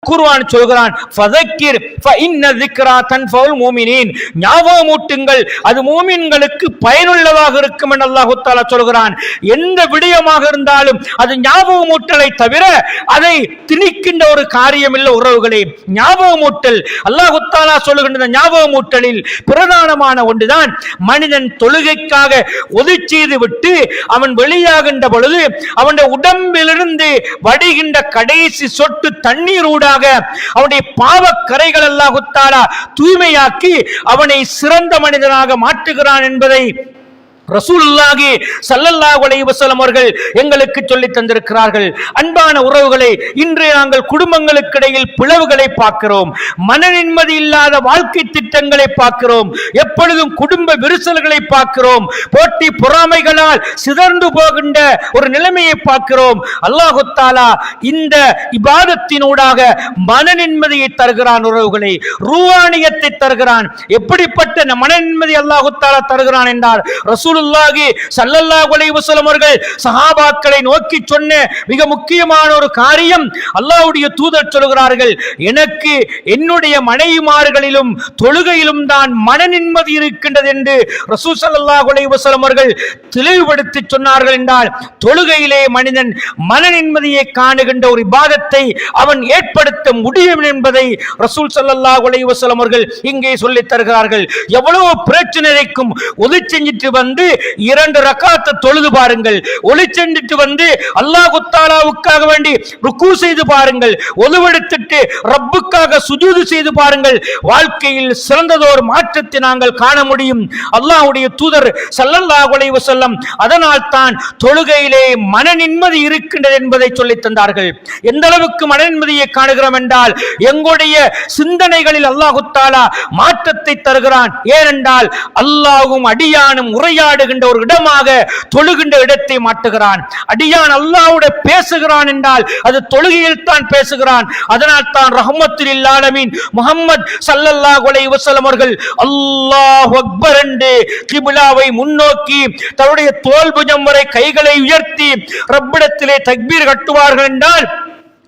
குர்ஆன் சொல்கிறான் ஃபதக்கிர் ஃபஇன்ன ذிக்ரா தன்ஃபவுல் முஃமினீன், ஞாபகமூட்டுங்கள், அது மூமின்களுக்கு பயனுள்ளதாக இருக்கும் என்று அல்லாஹ் தஆலா சொல்கிறான். எந்த விடயமாக இருந்தாலும் அது ஞாபகமூட்டலை தவிர அதை திணிக்கின்ற ஒரு காரியம் இல்லை உறவுகளே. ஞாபகமூட்டல் அல்லாஹ் தஆலா சொல்லுகின்ற ஞாபகமூட்டலில் பிரதானமான ஒன்றுதான் மனிதன் தொழுகைக்காக ஒது செய்து விட்டு அவன் வெளியாகின்ற பொழுது அவனுடைய உடம்பிலிருந்து வடிகின்ற கடைசி சொட்டு தண்ணீர் அவனுடைய பாவக்கரைகள் அல்லாஹ் தஆலா தூய்மையாக்கி அவனை சிறந்த மனிதனாக மாற்றுகிறான் என்பதை ரசூலுல்லாஹி ஸல்லல்லாஹு அலைஹி வஸல்லம் அவர்கள் எங்களுக்கு சொல்லி தந்திருக்கிறார்கள். அன்பான உறவுகளை, இன்று நாங்கள் குடும்பங்களுக்கு இடையில் பிளவுகளை பார்க்கிறோம், மன நிம்மதி இல்லாத வாழ்க்கை திட்டங்களை பார்க்கிறோம், எப்பொழுதும் குடும்ப விரிசல்களை பார்க்கிறோம், போட்டி பொறாமைகளால் சிதறந்து போகின்ற ஒரு நிலைமையை பார்க்கிறோம். அல்லாஹ் தஆலா இந்த இபாதத்தினூடாக மன நிம்மதியை தருகிறான் உறவுகளை, ரூஹானியத்தை தருகிறான். எப்படிப்பட்ட மன நிம்மதி அல்லாஹ் தஆலா தருகிறான் என்றால், ரசூலுல்லாஹி ஸல்லல்லாஹு அலைஹி வஸல்லம் அவர்கள் சஹாபாக்களை நோக்கி சொன்ன மிக முக்கியமான ஒரு காரியம், அல்லாஹ்வுடைய தூதர் சொல்கிறார்கள், எனக்கு என்னுடைய மனைவிமார்களிலும் தொழுகையிலும் தான் மன நிம்மதி இருக்கின்றது என்று ரசூல் ஸல்லல்லாஹு அலைஹி வஸல்லம் அவர்கள் தெளிவுபடுத்தி சொன்னார்கள். என்றால் தொழுகையிலே மனிதன் மன நிம்மதியை காணுகின்ற ஒரு இபாதத்தை அவன் ஏற்படுத்த முடியும் என்பதை ரசூல் ஸல்லல்லாஹு அலைஹி வஸல்லம் அவர்கள் இங்கே சொல்லித் தருகிறார்கள். எவ்வளவு பிரச்சனைக்கும் ஒது செஞ்சிட்டு வந்து 2 ரக்காத் தொழுது பாருங்கள், ஒளி செஞ்சிட்டு வந்து அல்லாஹ் தஆலாவுக்காக வேண்டி ருக்கு செய்து பாருங்கள், ஒதுவெடுத்துட்டு ரப்புக்காக சுஜூது செய்து பாருங்கள், வாழ்க்கையில் சிறந்ததோர் மாற்றத்தை நாங்கள் காண முடியும். அல்லாஹ்வுடைய தூதர் ஸல்லல்லாஹு அலைஹி வஸல்லம் அதனால் தான் தொழுகையிலே மன நிம்மதி இருக்கின்றது என்பதை சொல்லித் தந்தார்கள். எந்த அளவுக்கு மன நிம்மதியை காணுகிறோம் என்றால், எங்களுடைய சிந்தனைகளில் அல்லாஹ் தஆலா மாற்றத்தை தருகிறான். ஏனென்றால் அல்லாஹ்வும் அடியானும் உரையாடுகின்ற ஒரு இடமாக தொழுகின்ற இடத்தை மாற்றுகிறான். அடியான் அல்லாஹ்வோடு பேசுகிறான் என்றால் அது தொழுகையில் தான் பேசுகிறான். அதனால் தான் ரஹ்மத்துல் லில் ஆலமீன் முஹம்மது ஸல்லல்லாஹு அலைஹி வஸல்லம் அவர்கள் அல்லாஹு அக்பர் என்று கிப்லாவை முன்னோக்கி தன்னுடைய தோள் புஜம் வரை கைகளை உயர்த்தி ரப்பிடத்திலே தக்பீர் கட்டுவார்கள் என்றால்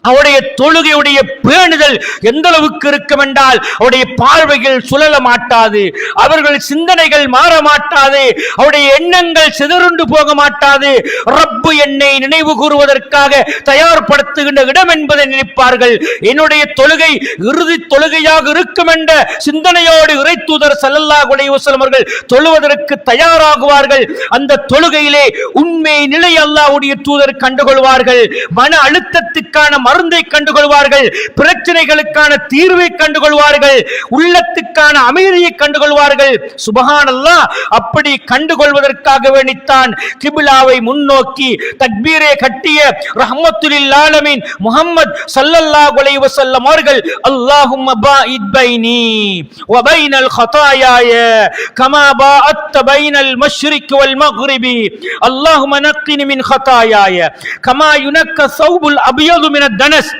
அவருடைய தொழுகையுடைய பேணுதல் எந்த அளவுக்கு இருக்கும் என்றால், அவருடைய பார்வைகள் சுழல மாட்டாது, அவர்கள் சிந்தனைகள் மாற மாட்டாது, அவருடைய எண்ணங்கள் சிதறுண்டு போக மாட்டாது. ரப்பு என்னை நினைவு கூறுவதற்காக தயார்படுத்துகின்ற இடம் என்பதை நினைப்பார்கள். என்னுடைய தொழுகை இறுதி தொழுகையாக இருக்கும் என்ற சிந்தனையோடு இறை தூதர் ஸல்லல்லாஹு அலைஹி வஸல்லம் அவர்கள் தொழுவதற்கு தயாராகுவார்கள். அந்த தொழுகையிலே உண்மை நிலை அல்லாஹ்வுடைய தூதர் கண்டுகொள்வார்கள். மன அழுத்தத்துக்கான மருந்தை கண்டுகொள்வார்கள், பிரச்சனைகளுக்கான தீர்வை கண்டுகொள்வார்கள், உள்ளத்துக்கான அமைதியை கண்டுகொள்வார்கள். சுப்ஹானல்லாஹ், அப்படி கண்டுகொள்வதற்காக வேண்டித்தான் கிப்லாவை முன்னோக்கி தக்பீரை கட்டிய ரஹ்மத்துல் லில் ஆலமீன் முஹம்மது ஸல்லல்லாஹு அலைஹி வஸல்லம் அவர்கள் அல்லாஹும்ம பாஇத் பைனி வ பைனல் ஹதாயாய கமா பாஅத்த பைனல் மஷ்ரிக் வல் மக்ரிபி அல்லாஹும்ம நக்கினி மின் ஹதாயாய கமா யுனக்க ஸௌபுல் அப்யது மின தனஸ்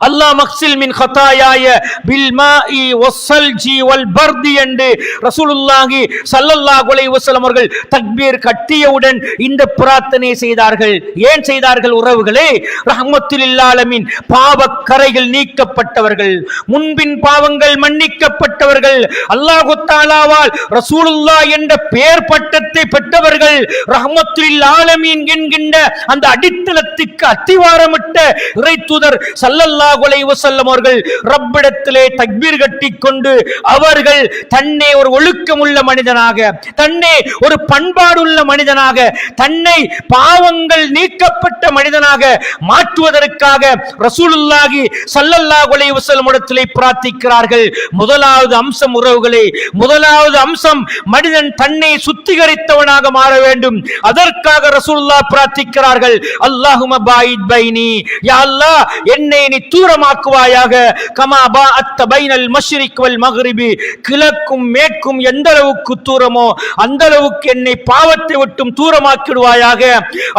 அல்லாஹ் மக்ஸில் மின் ஹதாயாய பில் மாஇ வஸ்ஸல்ஜி வல் பர்தி என்று ரசூலுல்லாஹி ஸல்லல்லாஹு அலைஹி வஸல்லம் அவர்கள் தக்பீர் கட்டியவுடன் இந்த பிரார்த்தனை செய்தார்கள். ஏன் செய்தார்கள் உறவுகளே? ரஹ்மத்துல் லில் ஆலமீன் பாவக்கரைகள் நீக்கப்பட்டவர்கள், முன்பின் பாவங்கள் மன்னிக்கப்பட்டவர்கள், அல்லாஹ் தஆலாவால் ரசூலுல்லாஹ் என்ற பெயர் பட்டத்தை பெற்றவர்கள், ரஹ்மத்துல் லில் ஆலமீன் என்கின்ற அந்த அடித்தளத்துக்கு அத்திவாரமிட்ட இறை தூதர் ஸல்லல்லாஹு அலைஹி வஸல்லம் அவர்கள் ரப்பிடத்திலே தக்பீர் கட்டிக்கொண்டு அவர்கள் தன்னை ஒரு ஒழுக்கமுள்ள மனிதனாக, தன்னை ஒரு பண்பாடுள்ள மனிதனாக, தன்னை பாவங்கள் நீக்கப்பட்ட மனிதனாக மாற்றுவதற்காக ரசூலுல்லாஹி ஸல்லல்லாஹு அலைஹி வஸல்லம் இடத்திலே பிரார்த்திக்கிறார்கள். முதலாவது அம்சம் உறவுகளே, முதலாவது அம்சம் மனிதன் தன்னை சுத்திகரித்தவனாக மாற வேண்டும். அதற்காக ரசூலுல்லாஹ் பிரார்த்திக்கிறார்கள், அல்லாஹும்ம பாயித் பைனி, யா அல்லாஹ் என்னை நீ தூரமாக்குவாயாக, கமா பாஅத்த பைனல் மஷ்ரிக் வல் மக்ரிபி, கிழக்கும் மேற்கும் எந்த அளவுக்கு தூரமோ அந்த அளவுக்கு என்னை பாவத்தை விட்டும் தூரமாக்கிடுவாயாக.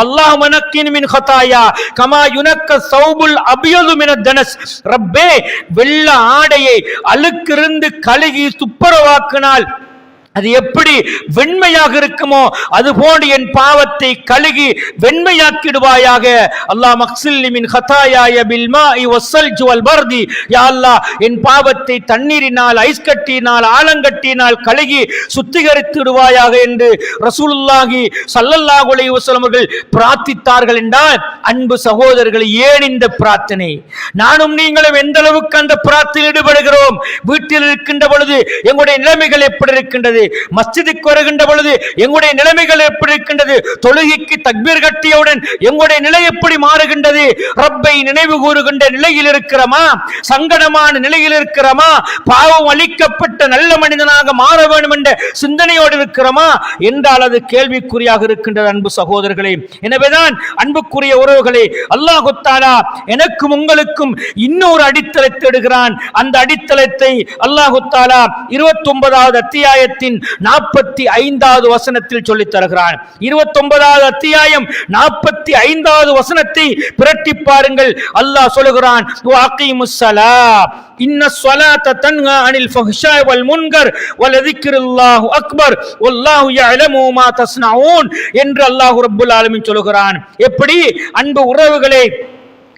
அல்லாஹும்ம நக்கினி மின் ஹதாயா கமா யுனக்க ஸௌபுல் அப்யது மின தனஸ், ரப்பே வெள்ள ஆடையை அழுக்கிருந்து கழுகி துப்புரவாக்கினால் அது எப்படி வெண்மையாக இருக்குமோ அதுபோன்று என் பாவத்தை கழுகி வெண்மையாக்கிடுவாயாக. அல்லாஹ் மக்ஸில்லி மின் ஹதாயாய பில் மாஇ வஸ்ஸல்ஜி வல் பர்தி. யா அல்லாஹ், என் பாவத்தை தண்ணீரினால், ஐஸ் கட்டியினால், ஆலங்கட்டியினால் கழுகி சுத்திகரித்துடுவாயாக என்று ரசூலுல்லாஹி ஸல்லல்லாஹு அலைஹி வஸல்லம் அவர்கள் பிரார்த்தித்தார்கள் என்றால், அன்பு சகோதரர்கள், ஏன் இந்த பிரார்த்தனை? நானும் நீங்களும் எந்த அளவுக்கு அந்த பிரார்த்தனையில் ஈடுபடுகிறோம்? வீட்டில் இருக்கின்ற பொழுது எங்களுடைய நிலைமைகள் எப்படி இருக்கின்றது? மஸ்ஜிதுக்கு வருகின்ற பொழுது எங்களுடைய நிலைமைகள் எப்படி இருக்கின்றது? தொழுகைக்கு தக்பீர் கட்டியவுடன் எங்களுடைய நிலை எப்படி மாறுகின்றது? ரப்பை நினைவு கூறுகின்ற நிலையில் இருக்கிறோமா? சங்கடமான நிலையில் இருக்கிறோமா? பாவம் அளிக்கப்பட்ட நல்ல மனிதனாக மாற வேண்டும் என்ற சிந்தனையோடு இருக்கிறோமா என்றால் அது கேள்விக்குறியாக இருக்கின்றது அன்பு சகோதரர்களே. எனவேதான் அன்புக்குரிய உறவுகளே, அல்லாஹ் தஆலா எனக்கும் உங்களுக்கும் இன்னொரு அடித்தளத்தை இடுகிறான். அந்த அடித்தளத்தை அல்லாஹ் தஆலா 29வது அத்தியாயத்தில் 45வது வசனத்தில் சொல்லித் தருகிறான். 29வது அத்தியாயம் 45வது வசனத்தை பிரட்டி பாருங்கள். அல்லாஹ் சொல்லுகிறான், வஅகீமுஸ் ஸலாத் இன்னஸ் ஸலாத்த தன்ஹா அனில் ஃபஹ்ஷாஇ வல் முன்கர் வலதிக்ருல்லாஹு அக்பர் வல்லாஹு யஅலமு மா தஸ்னஊன் என்று அல்லாஹ் ரப்பல் ஆலமீன் சொல்லுகிறான். எப்படி அன்பு உறவுகளே,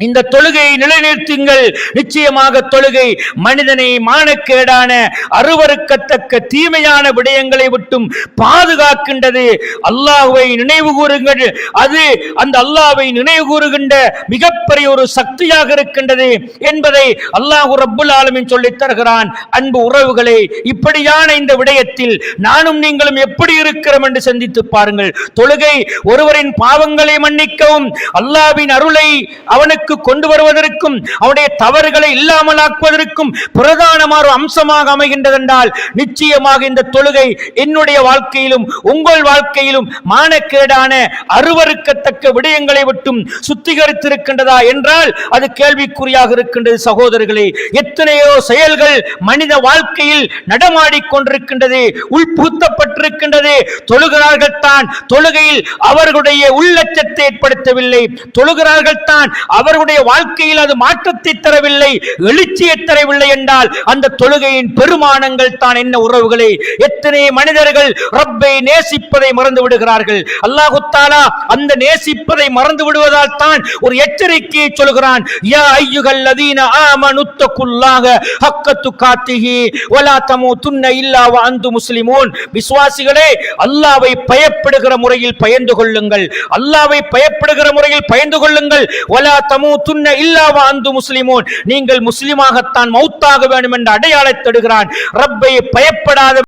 இந்த தொழுகையை நிலைநிறுத்துங்கள். நிச்சயமாக தொழுகை மனிதனை மானக்கேடான, அருவருக்கத்தக்க தீமையான விடயங்களை விட்டும் பாதுகாக்கின்றது. அல்லாஹ்வை நினைவு கூறுங்கள். அது அந்த அல்லாஹ்வை நினைவு கூறுகின்ற மிகப்பெரிய ஒரு சக்தியாக இருக்கின்றது என்பதை அல்லாஹ் ரப்பல் ஆலமீன் சொல்லித் தருகிறான். அன்பு உறவுகளே, இப்படியான இந்த விடயத்தில் நானும் நீங்களும் எப்படி இருக்கிறோம் என்று சிந்தித்து பாருங்கள். தொழுகை ஒருவரின் பாவங்களை மன்னிக்கவும், அல்லாஹ்வின் அருளை அவனுக்கு கொண்டு வருவதற்கும், அவனுடைய தவறுகளை இல்லாமலாக்குவதற்கும் பிரதானமான அம்சமாக அமைகின்றது என்றால், நிச்சயமாக இந்த தொழுகை என்னுடைய வாழ்க்கையிலும் உங்கள் வாழ்க்கையிலும் மானக்கேடான, அருவருக்கத்தக்க விடயங்களை விட்டும் சுத்திகரித்திருக்கின்றதா என்றால் அது கேள்விக்குறியாக இருக்கின்றது. சகோதரர்களே, எத்தனையோ செயல்கள் மனித வாழ்க்கையில் நடமாடிக்கொண்டிருக்கின்றது, உள்புகுத்தப்பட்டிருக்கின்றது. தொழுகிறார்கள் தான், தொழுகையில் அவர்களுடைய உள்ளச்சத்தை ஏற்படுத்தவில்லை. தொழுகிறார்கள் தான், அவர்களுடைய வாழ்க்கையில் அது மாற்றத்தை தரவில்லை, எழுச்சியை தரவில்லை என்றால் அந்த தொழுகையின் பெருமானங்கள் தான் என்ன உறவுகளே? எத்தனை மனிதர்கள் ரப்பை நேசிப்பதை மறந்து விடுகிறார்கள். அல்லாஹ் தஆலா அந்த நேசிப்பதை மறந்து விடுவதால் தான் ஒரு எச்சரிக்கையை சொல்கிறான். யா அய்யுஹல்லதீன ஆமனு தக்குல்லாஹ ஹக்க துகாத்திஹி வலா தமூதுன்ன இல்லா வ அன்தும் முஸ்லிமூன். விசுவாசிகளே, அல்லாஹ்வை பயப்படுகிற முறையில் பயந்து கொள்ளுங்கள். அல்லாஹ்வை பயப்படுகிற முறையில் பயந்து கொள்ளுங்கள். வலா தமூதுன்ன இல்லா வ அன்தும் முஸ்லிமூன். நீங்கள் முஸ்லிமாகத்தான் மௌத்தாக வேண்டும் என்ற அடையாளத்தை தருகிறான். ரப்பை பயப்படாத